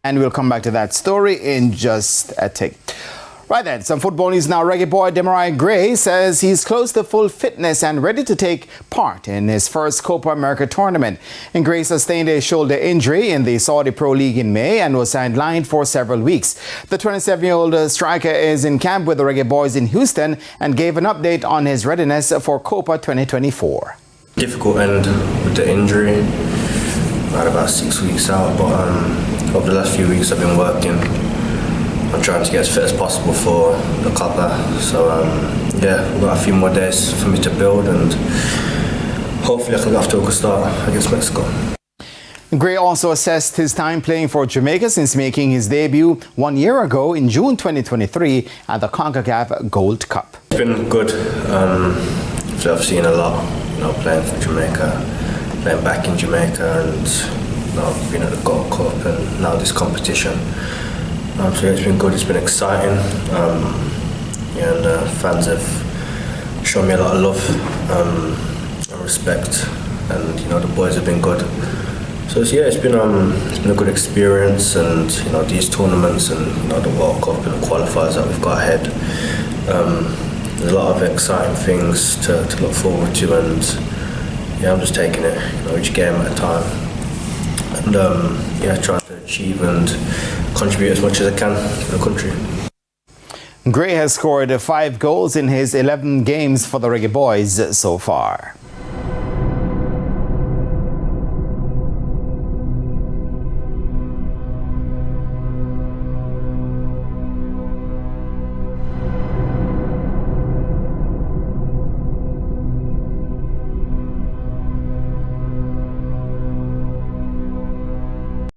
And we'll come back to that story in just a tick. Right then, some football news now. Reggae boy Demarai Gray says he's close to full fitness and ready to take part in his first COPA America tournament. And Gray sustained a shoulder injury in the Saudi Pro League in May and was sidelined for several weeks. The 27-year-old striker is in camp with the Reggae boys in Houston and gave an update on his readiness for COPA 2024. Difficult end with the injury. I had about 6 weeks out, but over the last few weeks I've been working. I'm trying to get as fit as possible for the COPA. So yeah, we've got a few more days for me to build, and hopefully I can get off to a good start against Mexico. Gray also assessed his time playing for Jamaica since making his debut 1 year ago in June 2023 at the CONCACAF Gold Cup. It's been good. So I've seen a lot, playing for Jamaica, playing back in Jamaica, and being at the Gold Cup and now this competition. So it's been good, it's been exciting, and fans have shown me a lot of love and respect, and the boys have been good. So yeah, it's been a good experience, and these tournaments and the World Cup and the qualifiers that we've got ahead. There's a lot of exciting things to look forward to, and yeah, I'm just taking it each game at a time, and yeah, trying to achieve and contribute as much as I can to the country. Gray has scored 5 goals in his 11 games for the Reggae boys so far.